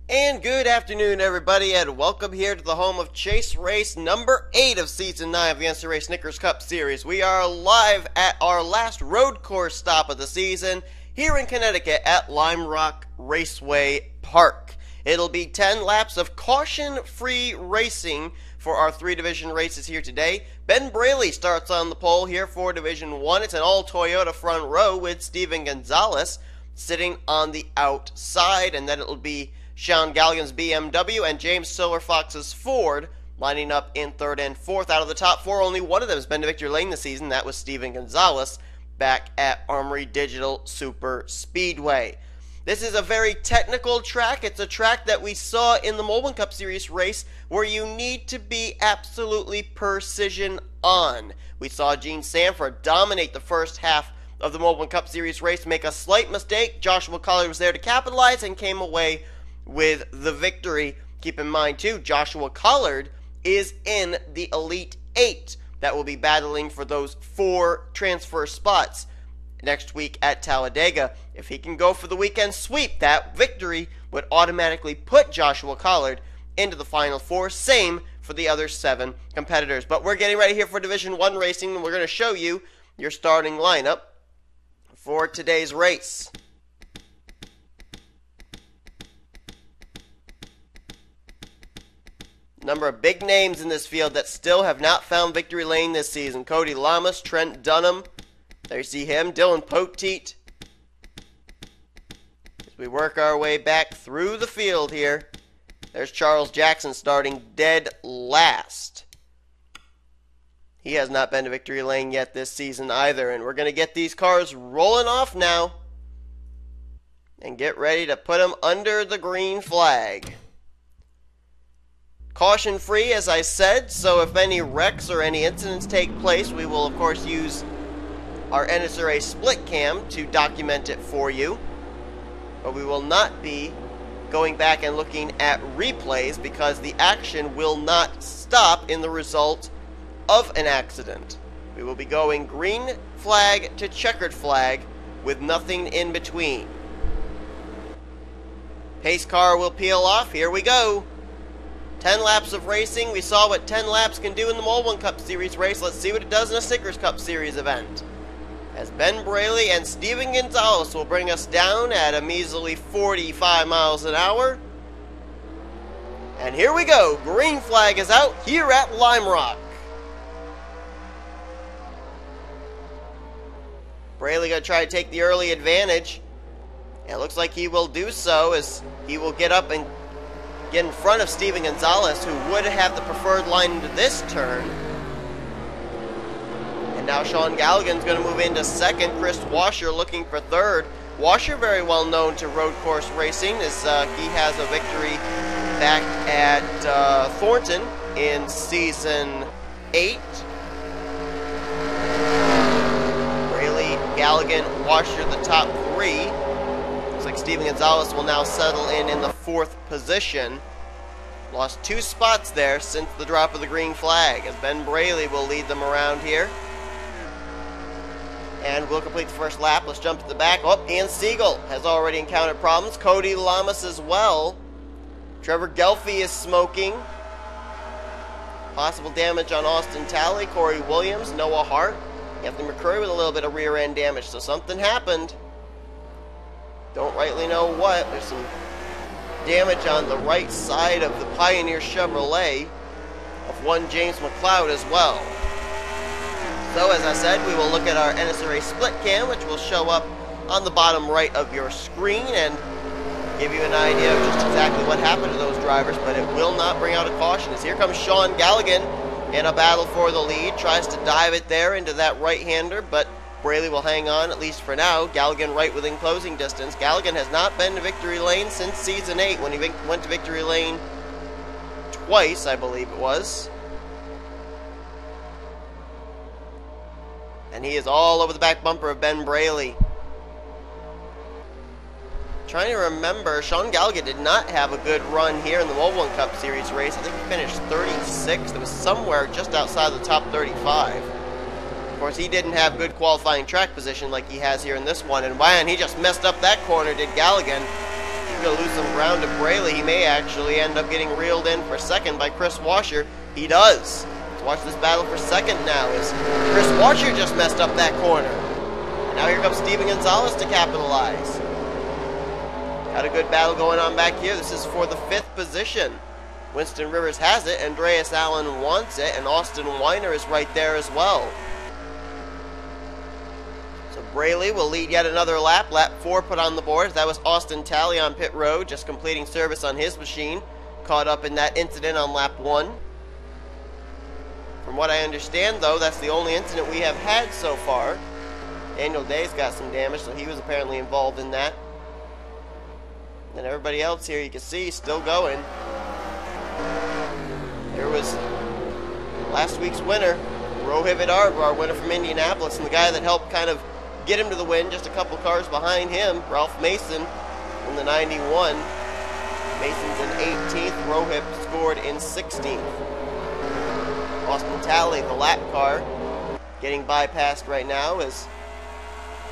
And good afternoon, everybody, and welcome here to the home of Chase Race number 8 of Season 9 of the NNSCRA Snickers Cup Series. We are live at our last road course stop of the season here in Connecticut at Lime Rock Raceway Park. It'll be 10 laps of caution-free racing for our 3 division races here today. Ben Braley starts on the pole here for Division 1. It's an all-Toyota front row with Steven Gonzalez sitting on the outside, and then it'll be Sean Galligan's BMW and James Silverfox's Ford lining up in 3rd and 4th. Out of the top 4, only one of them has been to victory lane this season. That was Steven Gonzalez back at Armory Digital Super Speedway. This is a very technical track. It's a track that we saw in the Moldman Cup Series race where you need to be absolutely precision on. We saw Gene Sanford dominate the first half of the Moldman Cup Series race, make a slight mistake. Joshua Collard was there to capitalize and came away with the victory. Keep in mind, too, Joshua Collard is in the Elite 8 that will be battling for those 4 transfer spots next week at Talladega. If he can go for the weekend sweep, that victory would automatically put Joshua Collard into the Final 4. Same for the other 7 competitors. But we're getting ready here for Division 1 racing, and we're going to show you your starting lineup for today's race. Number of big names in this field that still have not found victory lane this season. Cody Lamas, Trent Dunham. There you see him. Dylan Poteet. As we work our way back through the field here. There's Charles Jackson starting dead last. He has not been to victory lane yet this season either. And we're going to get these cars rolling off now and get ready to put them under the green flag. Caution free, as I said, so if any wrecks or any incidents take place, we will of course use our NNSCRA split cam to document it for you. But we will not be going back and looking at replays because the action will not stop in the result of an accident. We will be going green flag to checkered flag with nothing in between. Pace car will peel off. Here we go. 10 laps of racing. We saw what 10 laps can do in the Moldman Cup Series race. Let's see what it does in a Snickers Cup Series event. As Ben Braley and Steven Gonzalez will bring us down at a measly 45 miles an hour. And here we go. Green flag is out here at Lime Rock. Braley going to try to take the early advantage. It looks like he will do so as he will get up and get in front of Steven Gonzalez, who would have the preferred line into this turn. And now Sean Galligan's going to move into second. Chris Washer looking for third. Washer very well known to road course racing, as he has a victory back at Thornton in Season 8. Braley, Galligan, Washer the top 3. Like Steven Gonzalez will now settle in the 4th position. Lost 2 spots there since the drop of the green flag, as Ben Braley will lead them around here. And we'll complete the first lap. Let's jump to the back. Oh, Ian Siegel has already encountered problems. Cody Lamas as well. Trevor Gelfie is smoking. Possible damage on Austin Talley, Corey Williams, Noah Hart. Anthony McCurry with a little bit of rear end damage, so something happened. Don't rightly know what. There's some damage on the right side of the Pioneer Chevrolet of one James McLeod as well. So as I said, we will look at our NNSCRA split cam, which will show up on the bottom right of your screen and give you an idea of just exactly what happened to those drivers, but it will not bring out a caution. As here comes Sean Galligan in a battle for the lead. Tries to dive it there into that right-hander, but Braley will hang on, at least for now. Galligan right within closing distance. Galligan has not been to victory lane since Season 8, when he went to victory lane twice, I believe it was. And he is all over the back bumper of Ben Braley. Trying to remember, Sean Galligan did not have a good run here in the Moldman Cup Series race. I think he finished 36th. It was somewhere just outside the top 35. Of course, he didn't have good qualifying track position like he has here in this one. And man, he just messed up that corner, did Galligan. He's going to lose some ground to Braley. He may actually end up getting reeled in for second by Chris Washer. He does. Let's watch this battle for second now as Chris Washer just messed up that corner. And now here comes Steven Gonzalez to capitalize. Got a good battle going on back here. This is for the 5th position. Winston Rivers has it, Andreas Allen wants it, and Austin Weiner is right there as well. So Braley will lead yet another lap. Lap 4 put on the board. That was Austin Talley on pit road, just completing service on his machine. Caught up in that incident on lap 1. From what I understand, though, that's the only incident we have had so far. Daniel Day's got some damage, so he was apparently involved in that. And everybody else here, you can see, still going. There was last week's winner, Rohit Arb, our winner from Indianapolis, and the guy that helped kind of get him to the win, just a couple cars behind him, Ralph Mason in the 91. Mason's in 18th, Rohit scored in 16th. Austin Talley, the lap car, getting bypassed right now, is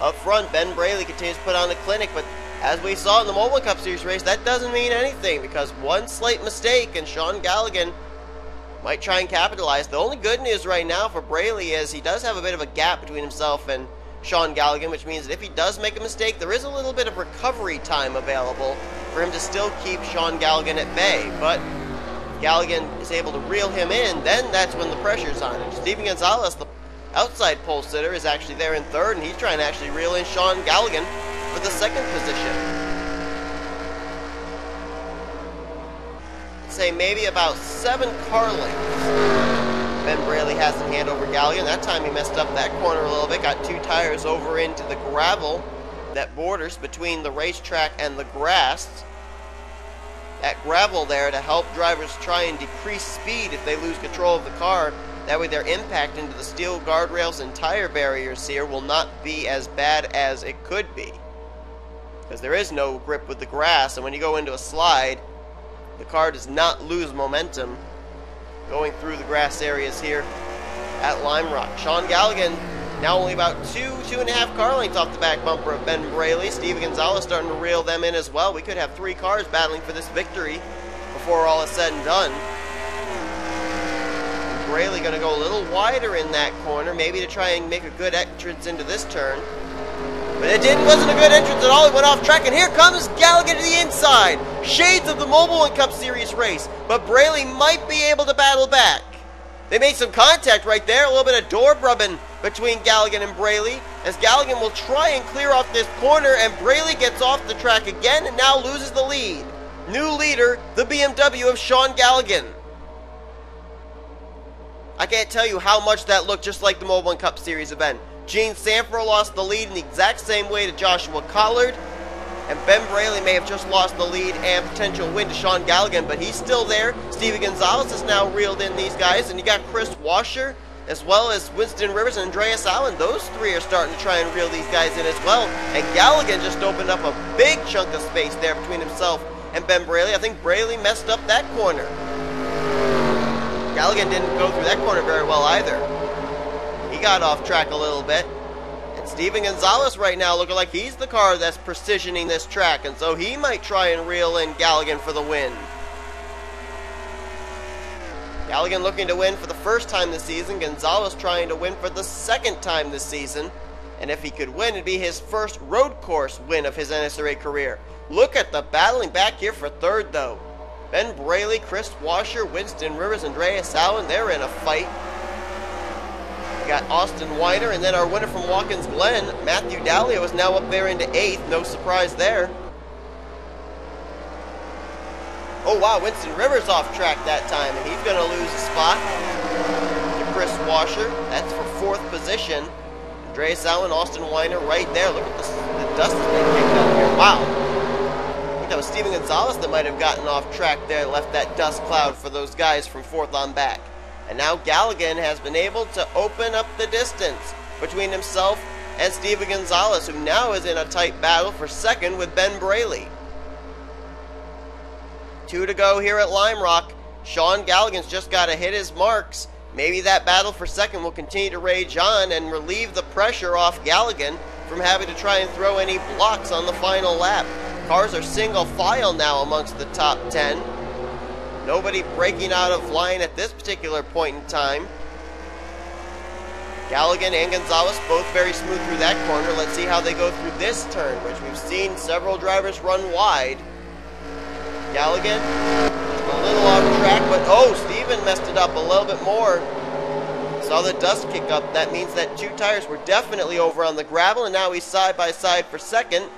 up front. Ben Braley continues to put on a clinic, but as we saw in the Mobile Cup Series race, that doesn't mean anything, because one slight mistake and Sean Galligan might try and capitalize. The only good news right now for Braley is he does have a bit of a gap between himself and Sean Galligan, which means that if he does make a mistake, there is a little bit of recovery time available for him to still keep Sean Galligan at bay. But if Galligan is able to reel him in, then that's when the pressure's on. And Steven Gonzalez, the outside pole sitter, is actually there in 3rd, and he's trying to actually reel in Sean Galligan for the 2nd position. Say maybe about 7 car lengths Ben Braley has in hand over Galligan. That time he messed up that corner a little bit, got 2 tires over into the gravel that borders between the racetrack and the grass. That gravel there to help drivers try and decrease speed if they lose control of the car. That way their impact into the steel guardrails and tire barriers here will not be as bad as it could be, because there is no grip with the grass, and when you go into a slide, the car does not lose momentum going through the grass areas here at Lime Rock. Sean Galligan now only about 2.5 car lengths off the back bumper of Ben Braley. Steven Gonzalez starting to reel them in as well. We could have 3 cars battling for this victory before all is said and done. And Braley going to go a little wider in that corner, maybe to try and make a good entrance into this turn. But it wasn't a good entrance at all. He went off track, and here comes Galligan to the inside. Shades of the Mobile Cup Series race, but Braley might be able to battle back. They made some contact right there, a little bit of door rubbing between Galligan and Braley, as Galligan will try and clear off this corner, and Braley gets off the track again and now loses the lead. New leader, the BMW of Sean Galligan. I can't tell you how much that looked just like the Mobile Cup Series event. Gene Sanford lost the lead in the exact same way to Joshua Collard, and Ben Braley may have just lost the lead and potential win to Sean Galligan, but he's still there. Steven Gonzalez has now reeled in these guys, and you got Chris Washer, as well as Winston Rivers and Andreas Allen. Those 3 are starting to try and reel these guys in as well, and Galligan just opened up a big chunk of space there between himself and Ben Braley. I think Braley messed up that corner. Galligan didn't go through that corner very well either. He got off track a little bit. And Steven Gonzalez right now looking like he's the car that's precisioning this track, and so he might try and reel in Galligan for the win. Galligan looking to win for the first time this season. Gonzalez trying to win for the 2nd time this season. And if he could win, it'd be his first road course win of his NSCRA career. Look at the battling back here for 3rd, though. Ben Braley, Chris Washer, Winston Rivers, Andreas Allen, they're in a fight. We got Austin Weiner, and then our winner from Watkins Glen, Matthew Dallio, is now up there into 8th. No surprise there. Oh wow, Winston Rivers off track that time, and he's going to lose a spot to Chris Washer. That's for 4th position. Andreas Allen, Austin Weiner right there. Look at the dust that they kicked up here. Wow. I think that was Steven Gonzalez that might have gotten off track there, left that dust cloud for those guys from 4th on back. And now Galligan has been able to open up the distance between himself and Steven Gonzalez, who now is in a tight battle for 2nd with Ben Braley. 2 to go here at Lime Rock. Sean Galligan's just got to hit his marks. Maybe that battle for 2nd will continue to rage on and relieve the pressure off Galligan from having to try and throw any blocks on the final lap. Cars are single file now amongst the top 10. Nobody breaking out of line at this particular point in time. Galligan and Gonzalez both very smooth through that corner. Let's see how they go through this turn, which we've seen several drivers run wide. Galligan, just a little off track, but oh, Steven messed it up a little bit more. Saw the dust kick up. That means that two tires were definitely over on the gravel, and now he's side by side for second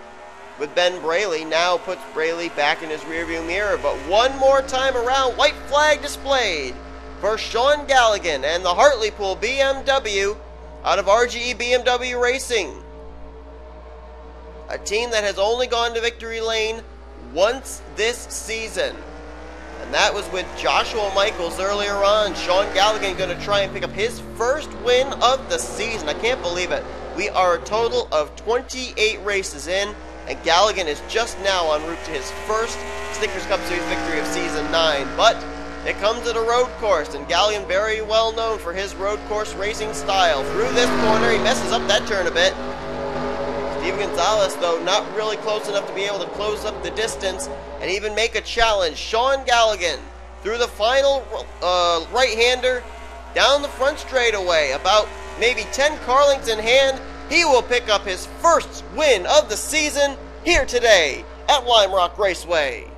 with Ben Braley. Now puts Braley back in his rearview mirror, but one more time around, white flag displayed for Sean Galligan and the Hartlepool BMW out of RGE BMW Racing. A team that has only gone to victory lane once this season, and that was with Joshua Michaels earlier on. Sean Galligan going to try and pick up his first win of the season. I can't believe it. We are a total of 28 races in, and Galligan is just now en route to his first Snickers Cup Series victory of Season 9. But it comes at a road course, and Galligan very well known for his road course racing style. Through this corner, he messes up that turn a bit. Steve Gonzalez, though, not really close enough to be able to close up the distance and even make a challenge. Sean Galligan through the final right-hander down the front straightaway, about maybe 10 car lengths in hand. He will pick up his first win of the season here today at Lime Rock Raceway.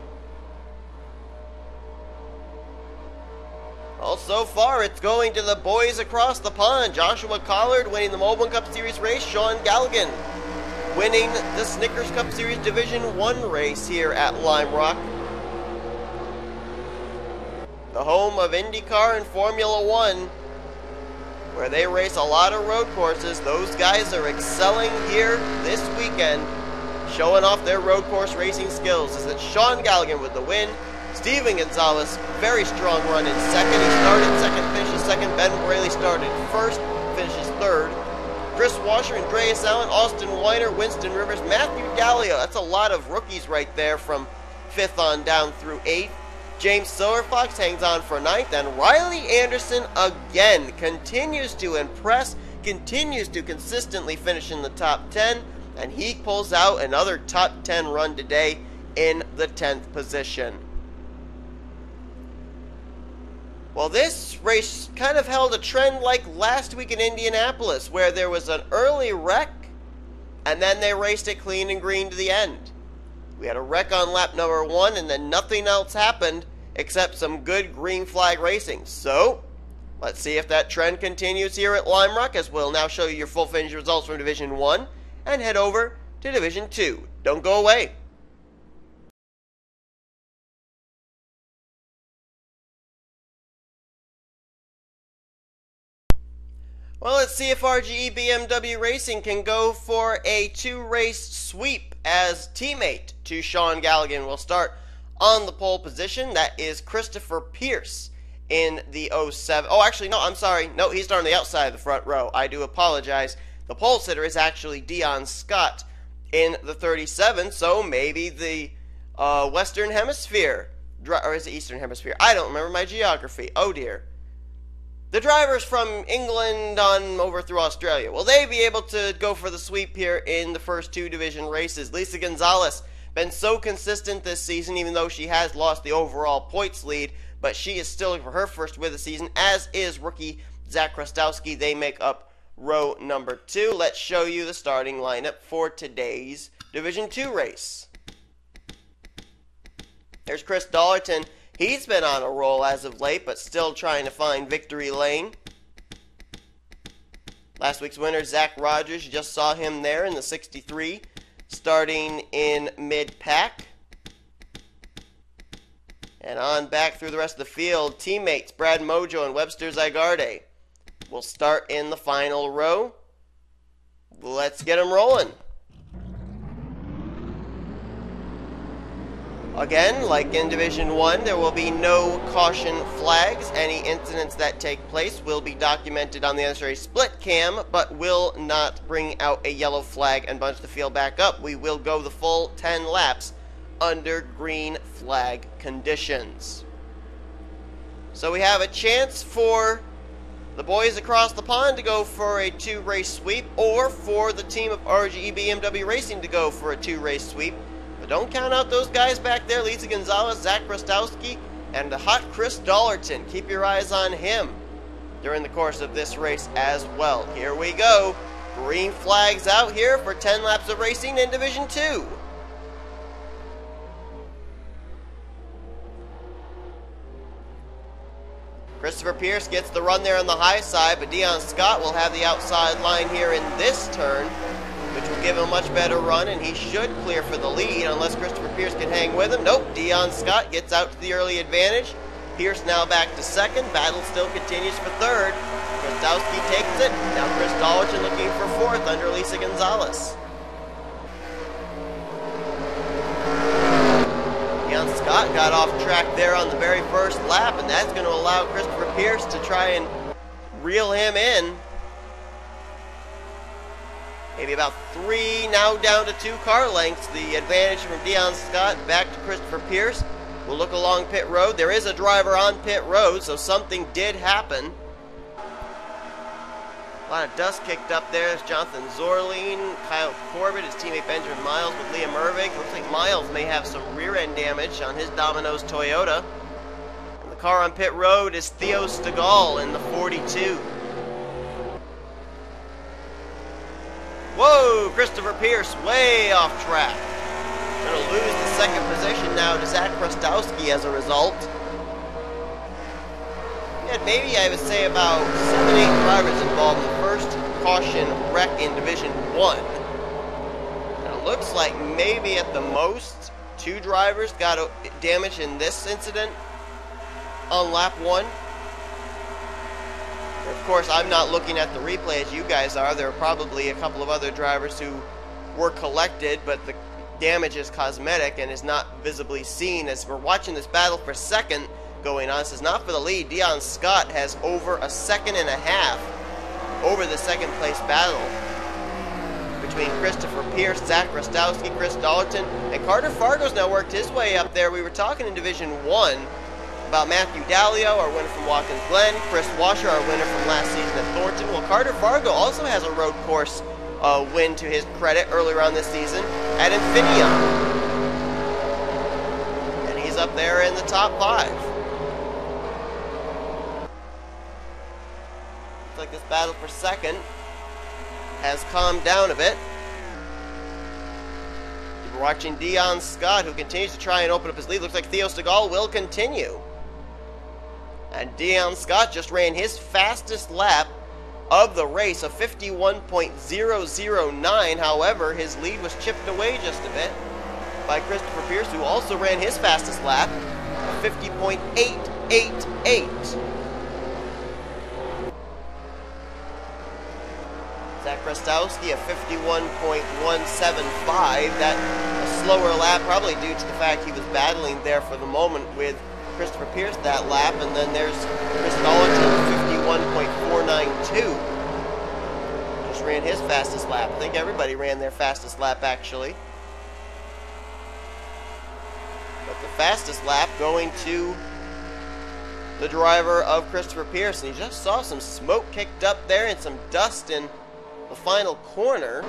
Well, so far it's going to the boys across the pond. Joshua Collard winning the Mobile Cup Series race. Sean Galligan winning the Snickers Cup Series Division 1 race here at Lime Rock, the home of IndyCar and Formula One, where they race a lot of road courses. Those guys are excelling here this weekend, showing off their road course racing skills. Is it Sean Galligan with the win? Steven Gonzalez, very strong run in second. He started second, finishes second. Ben Braley started first, finishes third. Chris Washer, Andreas Allen, Austin Weiner, Winston Rivers, Matthew Gallio. That's a lot of rookies right there from 5th on down through 8th. James Silverfox hangs on for 9th, and Riley Anderson again continues to impress, continues to consistently finish in the top 10, and he pulls out another top 10 run today in the 10th position. Well, this race kind of held a trend like last week in Indianapolis, where there was an early wreck, and then they raced it clean and green to the end. We had a wreck on lap number 1, and then nothing else happened except some good green flag racing. So, let's see if that trend continues here at Lime Rock, as we'll now show you your full finish results from Division 1, and head over to Division 2. Don't go away. Well, let's see if RGE BMW Racing can go for a 2-race sweep, as teammate to Sean Galligan will start on the pole position. That is Christopher Pierce in the 07. Oh, actually, no, I'm sorry. No, he's starting on the outside of the front row. I do apologize. The pole sitter is actually Dion Scott in the 37, so maybe the Western Hemisphere, or is it Eastern Hemisphere? I don't remember my geography. Oh, dear. The drivers from England on over through Australia, will they be able to go for the sweep here in the first 2 division races? Lisa Gonzalez, been so consistent this season, even though she has lost the overall points lead, but she is still for her first win of the season, as is rookie Zach Krastowski. They make up row number 2. Let's show you the starting lineup for today's Division 2 race. There's Chris Dollerton. He's been on a roll as of late, but still trying to find victory lane. Last week's winner, Zach Rogers, you just saw him there in the 63, starting in mid-pack. And on back through the rest of the field, teammates Brad Mojo and Webster Zygarde will start in the final row. Let's get them rolling. Again, like in Division 1, there will be no caution flags. Any incidents that take place will be documented on the NNSCRA split cam, but will not bring out a yellow flag and bunch the field back up. We will go the full 10 laps under green flag conditions. So we have a chance for the boys across the pond to go for a 2-race sweep, or for the team of RGE BMW Racing to go for a 2-race sweep. But don't count out those guys back there. Lisa Gonzalez, Zach Rostowski, and the hot Chris Dollerton. Keep your eyes on him during the course of this race as well. Here we go. Green flags out here for 10 laps of racing in Division 2. Christopher Pierce gets the run there on the high side, but Dion Scott will have the outside line here in this turn, which will give him a much better run, and he should clear for the lead unless Christopher Pierce can hang with him. Nope, Dion Scott gets out to the early advantage. Pierce now back to second. Battle still continues for third. Kristowski takes it. Now Chris Dollerton looking for fourth under Lisa Gonzalez. Dion Scott got off track there on the very first lap, and that's going to allow Christopher Pierce to try and reel him in. Maybe about 3, now down to 2 car lengths. The advantage from Dion Scott back to Christopher Pierce. We'll look along pit road. There is a driver on pit road, so something did happen. A lot of dust kicked up there. There's Jonathan Zorline, Kyle Corbett, his teammate Benjamin Miles with Liam Irving. Looks like Miles may have some rear end damage on his Domino's Toyota. And the car on pit road is Theo Stegall in the 42. Whoa, Christopher Pierce way off track. Going to lose the second position now to Zach Rostowski as a result. We had maybe, I would say, about 7, 8 drivers involved in the first caution wreck in Division 1. And it looks like maybe at the most 2 drivers got damaged in this incident on lap 1. Of course, I'm not looking at the replay as you guys are. There are probably a couple of other drivers who were collected, but the damage is cosmetic and is not visibly seen as we're watching this battle for second going on. This is not for the lead. Dion Scott has over a second and a half over the second place battle between Christopher Pierce, Zach Rostowski, Chris Dollerton, and Carter Fargo's now worked his way up there. We were talking in Division 1 about Matthew Dallio, our winner from Watkins Glen, Chris Washer, our winner from last season at Thornton. Well, Carter Fargo also has a road course win to his credit earlier on this season at Infineon. And he's up there in the top 5. Looks like this battle for second has calmed down a bit. We're watching Dion Scott, who continues to try and open up his lead. Looks like Theo Stegall will continue. And Dion Scott just ran his fastest lap of the race, a 51.009. However, his lead was chipped away just a bit by Christopher Pierce, who also ran his fastest lap, a 50.888. Zach Rostowski, a 51.175. That a slower lap, probably due to the fact he was battling there for the moment with Christopher Pierce that lap. And then there's Chris Dollerton, 51.492. Just ran his fastest lap. I think everybody ran their fastest lap, actually. But the fastest lap going to the driver of Christopher Pierce. And he just saw some smoke kicked up there and some dust in the final corner.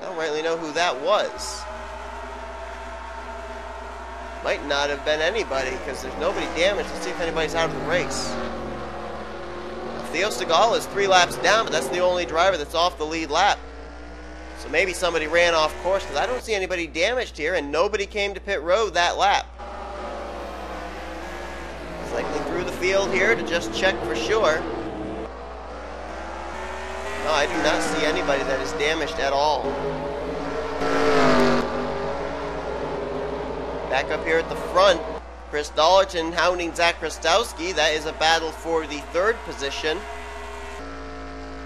I don't rightly know who that was. Might not have been anybody because there's nobody damaged. Let's see if anybody's out of the race. Theo Stegall is 3 laps down, but that's the only driver that's off the lead lap. So maybe somebody ran off course because I don't see anybody damaged here, and nobody came to pit road that lap. Cycling through the field here to just check for sure. No, I do not see anybody that is damaged at all. Back up here at the front, Chris Dollerton hounding Zach Rostowski. That is a battle for the 3rd position.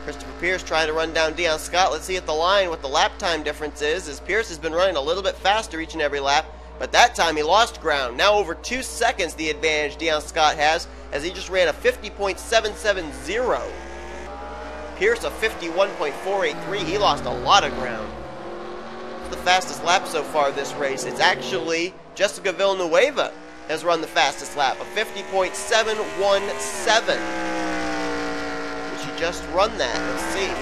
Christopher Pierce trying to run down Dion Scott. Let's see at the line what the lap time difference is, as Pierce has been running a little bit faster each and every lap, but that time he lost ground. Now over 2 seconds the advantage Dion Scott has, as he just ran a 50.770. Pierce a 51.483. He lost a lot of ground. It's the fastest lap so far this race. It's actually Jessica Villanueva has run the fastest lap, a 50.717. Did she just run that? Let's see.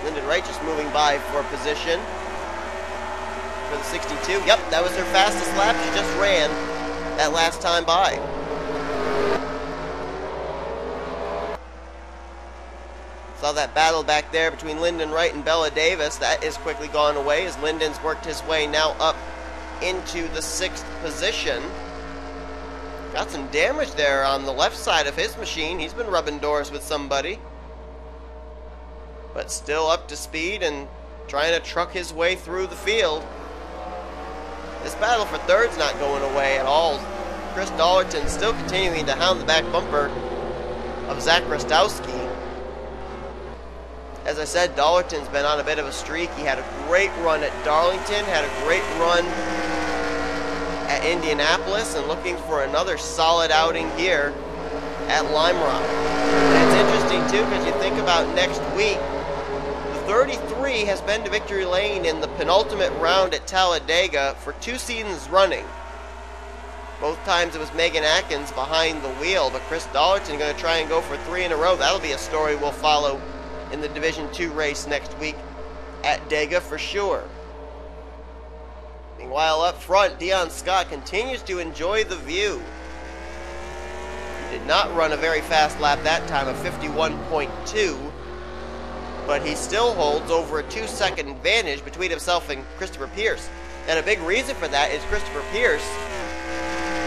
Lyndon Wright just moving by for position for the 62. Yep, that was her fastest lap. She just ran that last time by. Saw that battle back there between Lyndon Wright and Bella Davis. That is quickly gone away as Lyndon's worked his way now up into the 6th position. Got some damage there on the left side of his machine. He's been rubbing doors with somebody. But still up to speed and trying to truck his way through the field. This battle for third's not going away at all. Chris Dollerton still continuing to hound the back bumper of Zach Rostowski. As I said, Dollerton's been on a bit of a streak. He had a great run at Darlington, had a great run at Indianapolis, and looking for another solid outing here at Lime Rock. And it's interesting, too, because you think about next week, the 33 has been to victory lane in the penultimate round at Talladega for 2 seasons running. Both times it was Megan Atkins behind the wheel, but Chris Dollerton going to try and go for 3 in a row. That'll be a story we'll follow in the Division II race next week at Dega for sure. Meanwhile, up front, Dion Scott continues to enjoy the view. He did not run a very fast lap that time of 51.2, but he still holds over a 2-second advantage between himself and Christopher Pierce. And a big reason for that is Christopher Pierce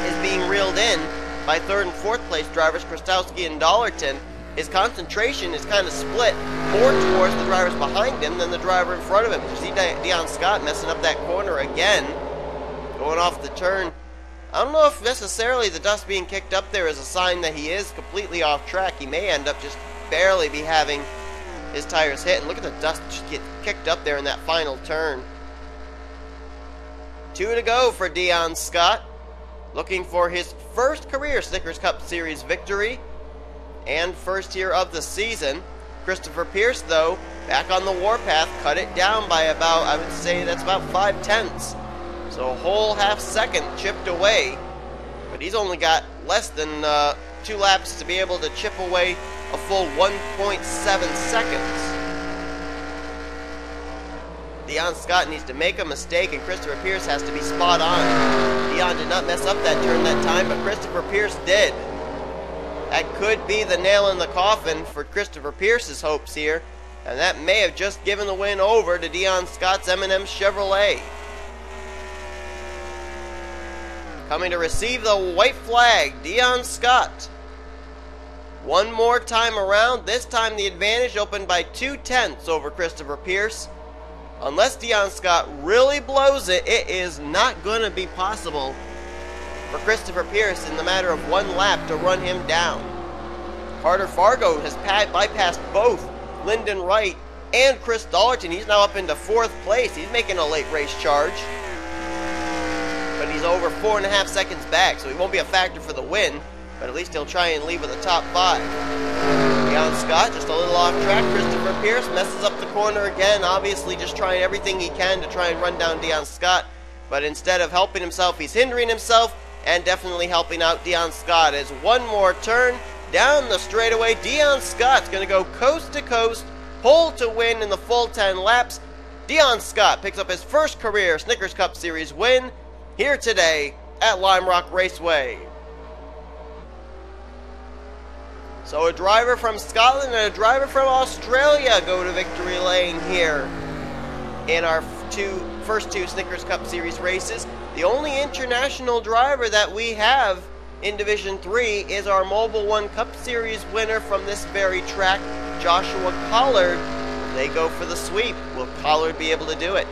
is being reeled in by 3rd and 4th place drivers Krastowski and Dollerton. His concentration is kind of split more towards the drivers behind him than the driver in front of him. You see Dion Scott messing up that corner again, going off the turn. I don't know if necessarily the dust being kicked up there is a sign that he is completely off track. He may end up just barely be having his tires hit. And look at the dust just get kicked up there in that final turn. 2 to go for Dion Scott, looking for his first career Snickers Cup Series victory and first here of the season. Christopher Pierce, though, back on the warpath, cut it down by about, I would say that's about 5/10. So a whole half second chipped away. But he's only got less than 2 laps to be able to chip away a full 1.7 seconds. Dion Scott needs to make a mistake and Christopher Pierce has to be spot on. Dion did not mess up that turn that time, but Christopher Pierce did. That could be the nail in the coffin for Christopher Pierce's hopes here, and that may have just given the win over to Dion Scott's M&M Chevrolet. Coming to receive the white flag, Dion Scott. One more time around, this time the advantage opened by 2/10 over Christopher Pierce. Unless Dion Scott really blows it, it is not going to be possible for Christopher Pierce in the matter of 1 lap to run him down. Carter Fargo has bypassed both Lyndon Wright and Chris Dollerton. He's now up into 4th place. He's making a late race charge. But he's over 4.5 seconds back, so he won't be a factor for the win, but at least he'll try and leave with a top 5. Dion Scott just a little off track. Christopher Pierce messes up the corner again, obviously just trying everything he can to try and run down Dion Scott, but instead of helping himself, he's hindering himself, and definitely helping out Dion Scott as one more turn down the straightaway. Dion Scott's going to go coast to coast, pole to win in the full 10 laps. Dion Scott picks up his first career Snickers Cup Series win here today at Lime Rock Raceway. So a driver from Scotland and a driver from Australia go to victory lane here in our first two Snickers Cup Series races. The only international driver that we have in Division 3 is our Mobile One Cup Series winner from this very track, Joshua Collard. They go for the sweep. Will Collard be able to do it?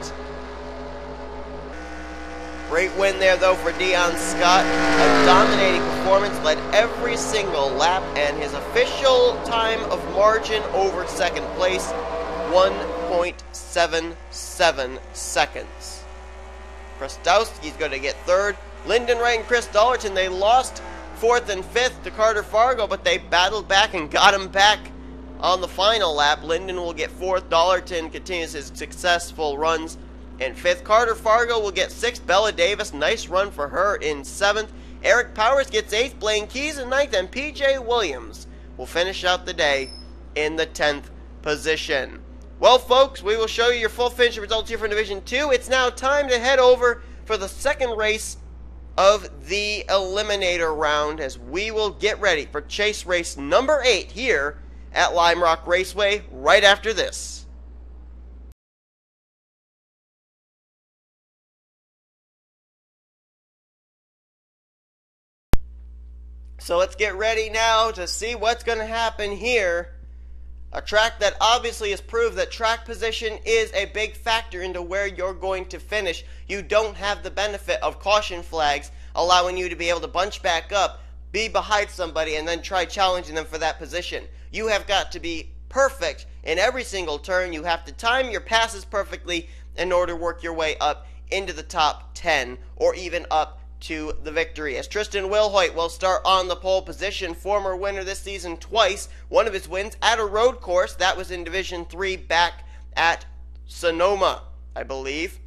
Great win there, though, for Dion Scott. A dominating performance, led every single lap, and his official time of margin over second place, 1.77 seconds. Krastowski's going to get third. Lyndon Wright and Chris Dollerton, they lost 4th and 5th to Carter Fargo, but they battled back and got him back on the final lap. Lyndon will get 4th. Dollerton continues his successful runs in 5th. Carter Fargo will get 6th. Bella Davis, nice run for her in 7th. Eric Powers gets 8th. Blaine Keys in 9th. And PJ Williams will finish out the day in the 10th position. Well, folks, we will show you your full finish results here for Division 2. It's now time to head over for the second race of the Eliminator round as we will get ready for chase race number 8 here at Lime Rock Raceway right after this. So let's get ready now to see what's going to happen here. A track that obviously has proved that track position is a big factor into where you're going to finish. You don't have the benefit of caution flags allowing you to be able to bunch back up, be behind somebody, and then try challenging them for that position. You have got to be perfect in every single turn. You have to time your passes perfectly in order to work your way up into the top 10 or even up to the victory. As Tristan Wilhoit will start on the pole position, former winner this season twice. One of his wins at a road course, that was in Division 3 back at Sonoma, I believe.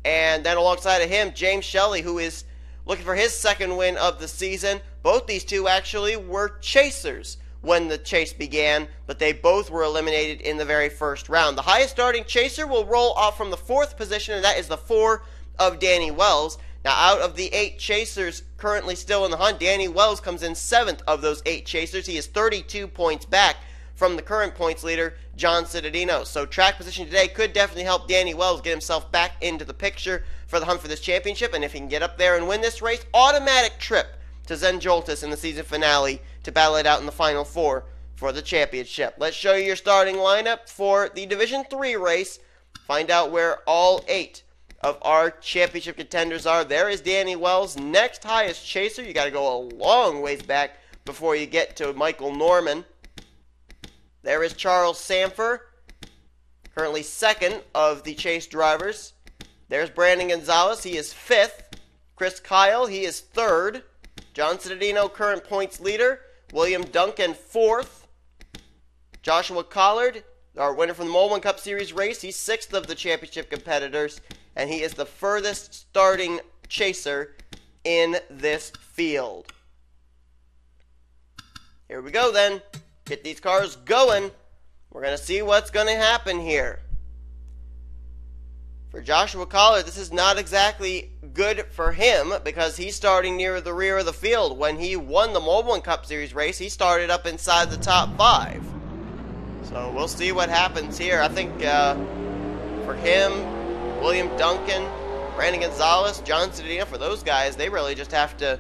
And then alongside of him, James Shelley, who is looking for his second win of the season. Both these two actually were chasers when the chase began, but they both were eliminated in the very first round. The highest starting chaser will roll off from the 4th position, and that is the 4 of Danny Wells. Now, out of the 8 chasers currently still in the hunt, Danny Wells comes in 7th of those 8 chasers. He is 32 points back from the current points leader, John Cittadino. So track position today could definitely help Danny Wells get himself back into the picture for the hunt for this championship. And if he can get up there and win this race, automatic trip to Zen-Joltis in the season finale to battle it out in the Final 4 for the championship. Let's show you your starting lineup for the Division 3 race. Find out where all 8 of our championship contenders are. There is Danny Wells, next highest chaser. You got to go a long ways back before you get to Michael Norman. There is Charles Sanford, currently 2nd of the chase drivers. There's Brandon Gonzalez, he is 5th. Chris Kyle, he is 3rd. John Cittadino, current points leader. William Duncan, 4th. Joshua Collard, our winner from the Mole 1 Cup Series race, he's 6th of the championship competitors. And he is the furthest starting chaser in this field. Here we go then. Get these cars going. We're going to see what's going to happen here. For Joshua Collard, this is not exactly good for him because he's starting near the rear of the field. When he won the Mole 1 Cup Series race, he started up inside the top 5. So we'll see what happens here. I think for him, William Duncan, Brandon Gonzalez, John Cittadino, for those guys, they really just have to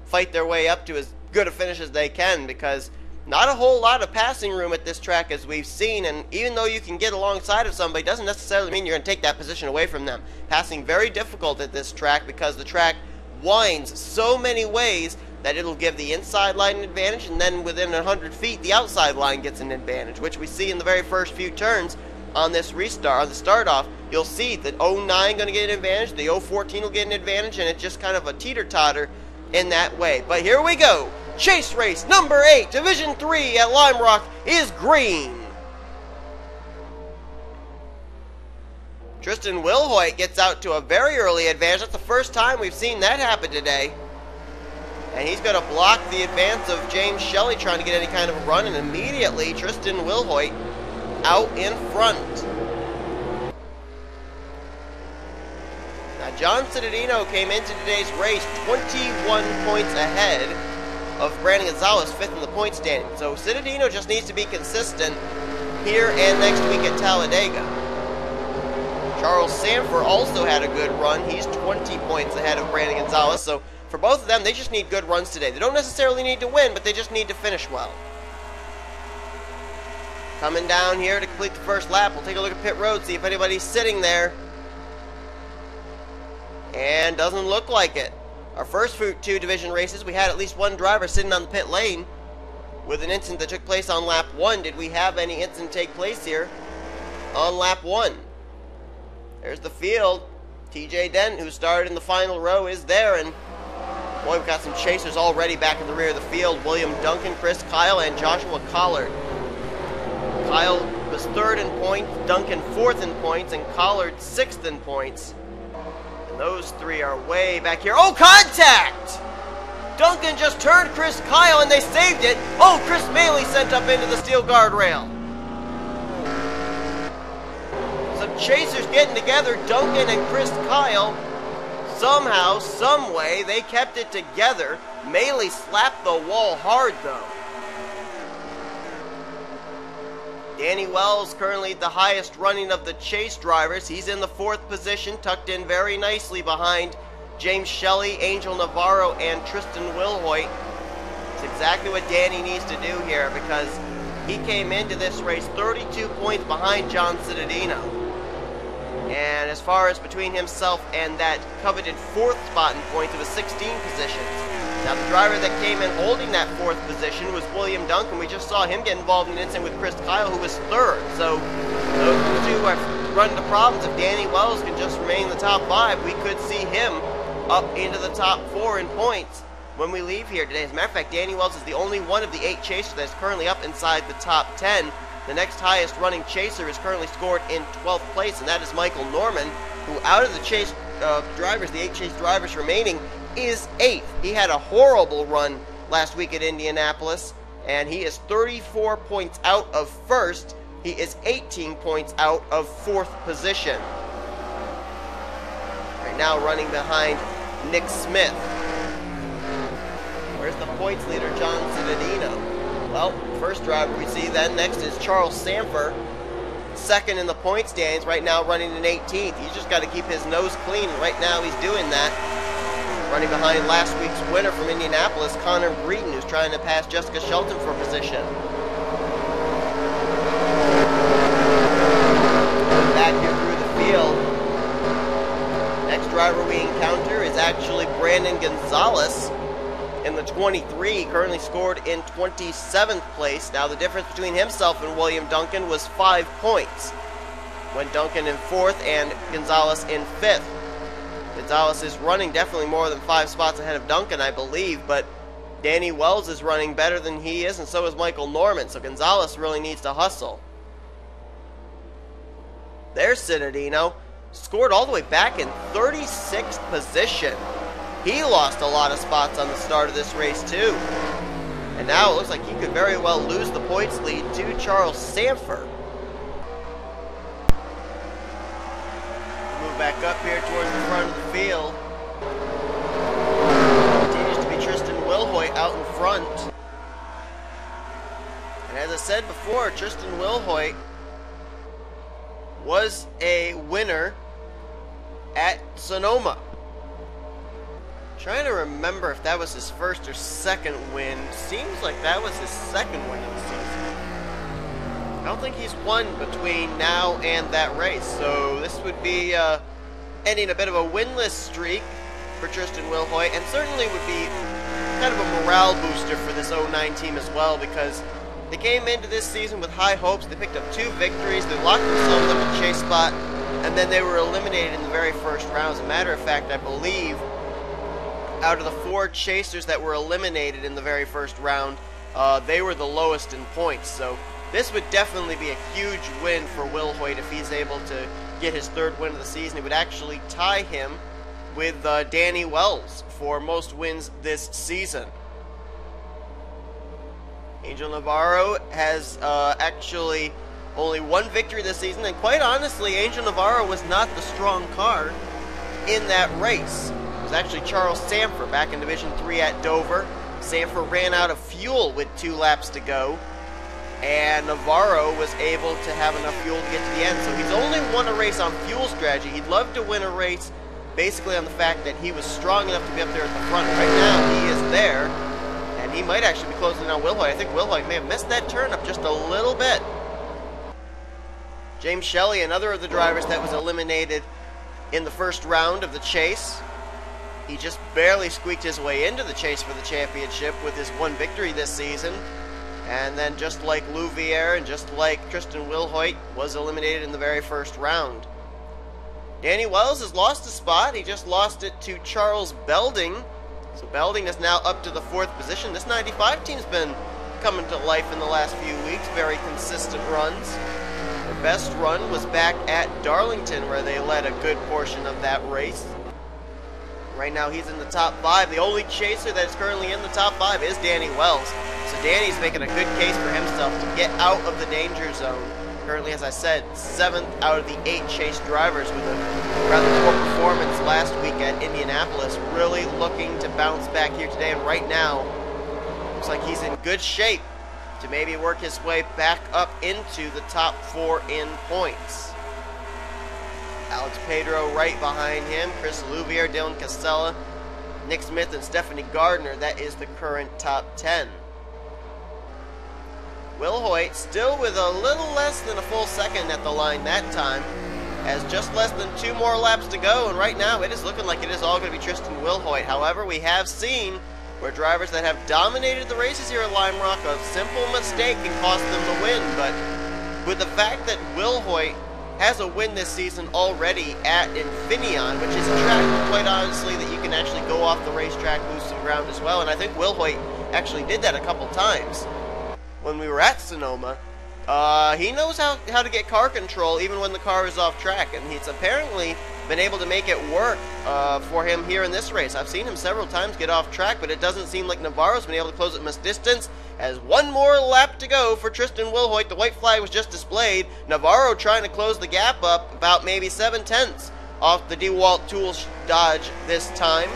fight their way up to as good a finish as they can because not a whole lot of passing room at this track as we've seen, and even though you can get alongside of somebody, doesn't necessarily mean you're going to take that position away from them. Passing very difficult at this track because the track winds so many ways that it'll give the inside line an advantage, and then within 100 feet, the outside line gets an advantage, which we see in the very first few turns on this restart, on the start off. You'll see that 09 going to get an advantage, the 014 will get an advantage, and it's just kind of a teeter-totter in that way. But here we go. Chase race number 8, Division 3 at Lime Rock is green. Tristan Wilhoit gets out to a very early advantage. That's the first time we've seen that happen today. And he's going to block the advance of James Shelley trying to get any kind of a run, and immediately Tristan Wilhoit out in front. Now, John Cittadino came into today's race 21 points ahead of Brandon Gonzalez, 5th in the point standing. So Cittadino just needs to be consistent here and next week at Talladega. Charles Sanford also had a good run. He's 20 points ahead of Brandon Gonzalez. So for both of them, they just need good runs today. They don't necessarily need to win, but they just need to finish well. Coming down here to complete the first lap. We'll take a look at pit road, see if anybody's sitting there. And doesn't look like it. Our first 2 division races, we had at least one driver sitting on the pit lane with an incident that took place on lap 1. Did we have any incident take place here on lap 1? There's the field. TJ Dent, who started in the final row, is there. And boy, we've got some chasers already back in the rear of the field. William Duncan, Chris Kyle, and Joshua Collard. Kyle was 3rd in points, Duncan 4th in points, and Collard 6th in points. And those 3 are way back here. Oh, contact! Duncan just turned Chris Kyle and they saved it. Oh, Chris Maley sent up into the steel guardrail. Chasers getting together, Duncan and Chris Kyle. Somehow, someway, they kept it together. Maley slapped the wall hard, though. Danny Wells currently the highest running of the chase drivers. He's in the 4th position, tucked in very nicely behind James Shelley, Angel Navarro, and Tristan Wilhoit. It's exactly what Danny needs to do here, because he came into this race 32 points behind John Cittadino. And as far as between himself and that coveted 4th spot in points, it was 16 positions. Now the driver that came in holding that 4th position was William Duncan. We just saw him get involved in an incident with Chris Kyle, who was 3rd. So those two have run into problems. If Danny Wells can just remain in the top 5, we could see him up into the top 4 in points when we leave here today. As a matter of fact, Danny Wells is the only one of the 8 chasers that is currently up inside the top 10. The next highest running chaser is currently scored in 12th place, and that is Michael Norman, who out of the chase drivers, the 8 chase drivers remaining, is 8th. He had a horrible run last week at Indianapolis, and he is 34 points out of 1st. He is 18 points out of 4th position. Right now running behind Nick Smith. Where's the points leader, John Cittadino? Well, first driver we see then. Next is Charles Sanford, 2nd in the point standings, right now running in 18th. He's just got to keep his nose clean. Right now he's doing that. Running behind last week's winner from Indianapolis, Connor Breeden, who's trying to pass Jessica Shelton for position. Back here through the field. Next driver we encounter is actually Brandon Gonzalez in the 23, currently scored in 27th place. Now the difference between himself and William Duncan was 5 points, when Duncan in 4th and Gonzalez in 5th. Gonzalez is running definitely more than 5 spots ahead of Duncan, I believe, but Danny Wells is running better than he is, and so is Michael Norman, so Gonzalez really needs to hustle. There's Cittadino, scored all the way back in 36th position. He lost a lot of spots on the start of this race too. And now it looks like he could very well lose the points lead to Charles Sanford. Move back up here towards the front of the field. Continues to be Tristan Wilhoit out in front. And as I said before, Tristan Wilhoit was a winner at Sonoma. Trying to remember if that was his 1st or 2nd win. Seems like that was his 2nd win of the season. I don't think he's won between now and that race, so this would be ending a bit of a winless streak for Tristan Wilhoit, and certainly would be kind of a morale booster for this 09 team as well, because they came into this season with high hopes. They picked up 2 victories, they locked themselves up a chase spot, and then they were eliminated in the very first round. As a matter of fact, I believe out of the 4 chasers that were eliminated in the very first round, they were the lowest in points. So this would definitely be a huge win for Wilhoit if he's able to get his 3rd win of the season. It would actually tie him with Danny Wells for most wins this season. Angel Navarro has actually only 1 victory this season, and quite honestly, Angel Navarro was not the strong car in that race. It was actually Charles Sanford back in Division 3 at Dover. Sanford ran out of fuel with 2 laps to go, and Navarro was able to have enough fuel to get to the end. So he's only won a race on fuel strategy. He'd love to win a race basically on the fact that he was strong enough to be up there at the front. Right now he is there, and he might actually be closing in on Wilhoit. I think Wilhoit may have missed that turn up just a little bit. James Shelley, another of the drivers that was eliminated in the first round of the chase. He just barely squeaked his way into the chase for the championship with his 1 victory this season. And then just like Louvier and just like Tristan Wilhoit, was eliminated in the very first round. Danny Wells has lost a spot. He just lost it to Charles Belding. So Belding is now up to the 4th position. This 95 team's been coming to life in the last few weeks. Very consistent runs. Their best run was back at Darlington, where they led a good portion of that race. Right now he's in the top 5. The only chaser that is currently in the top 5 is Danny Wells. So Danny's making a good case for himself to get out of the danger zone Currently, as I said, 7th out of the 8 chase drivers with a rather poor performance last week at Indianapolis. Really looking to bounce back here today, and right now, looks like he's in good shape to maybe work his way back up into the top 4 in points. Alex Pedro right behind him, Chris Louvier, Dylan Castella, Nick Smith, and Stephanie Gardner. That is the current top 10. Will Hoyt still with a little less than a full second at the line that time, has just less than 2 more laps to go, and right now it is looking like it is all going to be Tristan Will Hoyt. However, we have seen where drivers that have dominated the races here at Lime Rock, a simple mistake can cost them the win, but with the fact that Will Hoyt has a win this season already at Infineon, which is a track, quite honestly, that you can actually go off the racetrack, lose some ground as well, and I think Will Hoyt actually did that a couple times when we were at Sonoma. He knows how to get car control even when the car is off track, and he's apparently been able to make it work for him here in this race. I've seen him several times get off track, but it doesn't seem like Navarro's been able to close at miss distance. As 1 more lap to go for Tristan Will Hoyt. The white flag was just displayed. Navarro trying to close the gap up about maybe 7/10 off the DeWalt Tools Dodge this time.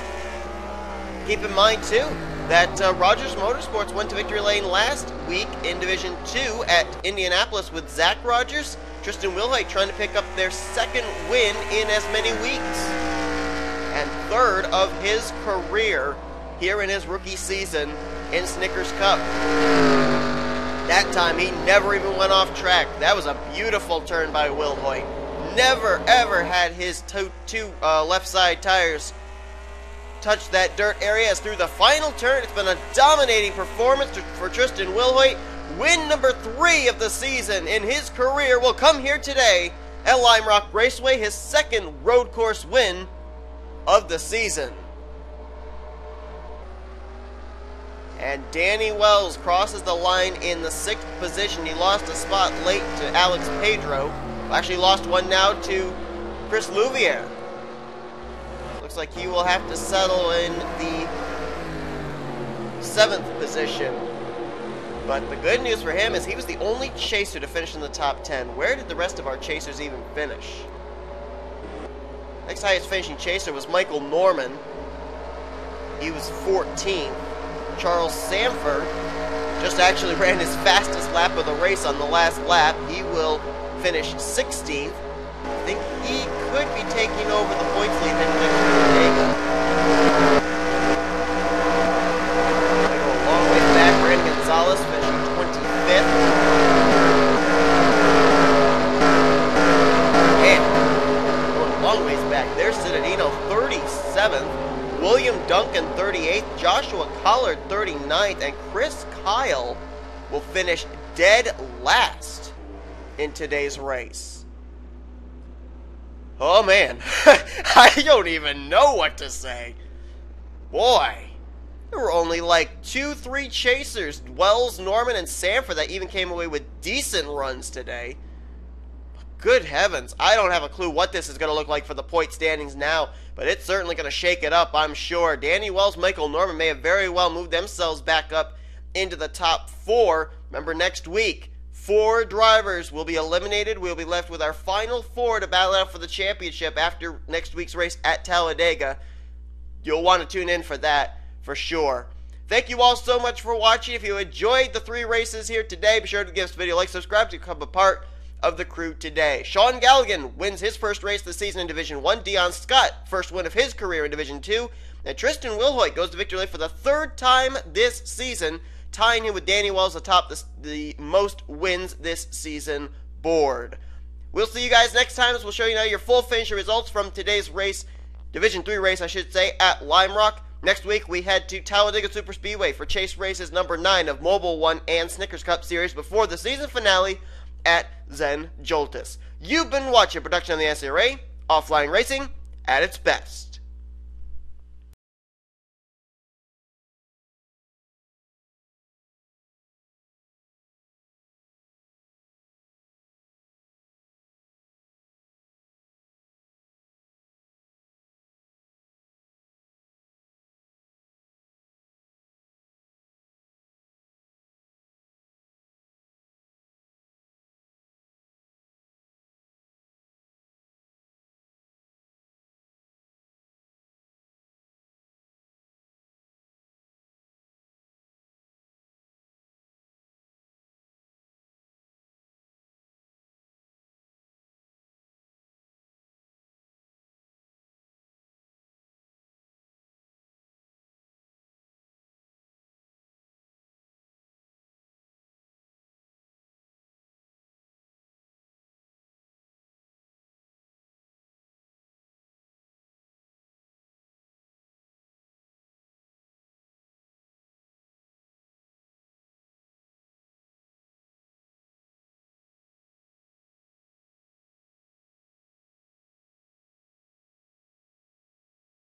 Keep in mind, too, that Rogers Motorsports went to victory lane last week in Division 2 at Indianapolis with Zach Rogers. Tristan Will Hoyt trying to pick up their 2nd win in as many weeks, and 3rd of his career here in his rookie season in Snickers Cup. That time he never even went off track. That was a beautiful turn by Will Hoyt. Never ever had his two left side tires touch that dirt area, as through the final turn it's been a dominating performance for Tristan Will Hoyt. Win number 3 of the season in his career will come here today at Lime Rock Raceway, his 2nd road course win of the season. And Danny Wells crosses the line in the 6th position. He lost a spot late to Alex Pedro. Actually lost one now to Chris Louvier. Looks like he will have to settle in the 7th position. But the good news for him is he was the only chaser to finish in the top 10. Where did the rest of our chasers even finish? Next highest finishing chaser was Michael Norman. He was 14th. Charles Sanford just actually ran his fastest lap of the race on the last lap. He will finish 16th. I think he could be taking over the points lead heading next to Talladega. They go a long way back. Brandon Gonzalez finishing 25th. And going a long ways back, there's Citadino 37th. William Duncan 38th, Joshua Collard 39th, and Chris Kyle will finish dead last in today's race. Oh man, I don't even know what to say. Boy, there were only like 2-3 chasers, Wells, Norman, and Sanford, that even came away with decent runs today. Good heavens, I don't have a clue what this is going to look like for the point standings now, but it's certainly going to shake it up, I'm sure. Danny Wells, Michael Norman may have very well moved themselves back up into the top 4. Remember, next week, 4 drivers will be eliminated. We'll be left with our final 4 to battle out for the championship after next week's race at Talladega. You'll want to tune in for that, for sure. Thank you all so much for watching. If you enjoyed the 3 races here today, be sure to give this video a like, subscribe to become a part of the crew today. Sean Galligan wins his first race of the season in Division 1. Dion Scott, first win of his career in Division 2. And Tristan Will Hoyt goes to victory lane for the 3rd time this season, tying him with Danny Wells atop the most wins this season board. We'll see you guys next time as we'll show you now your full finisher results from today's race, Division 3 race, I should say, at Lime Rock. Next week, we head to Talladega Superspeedway for chase races number 9 of Mobile 1 and Snickers Cup Series before the season finale at Zen Joltis. You've been watching a production on the NNSCRA, offline racing at its best.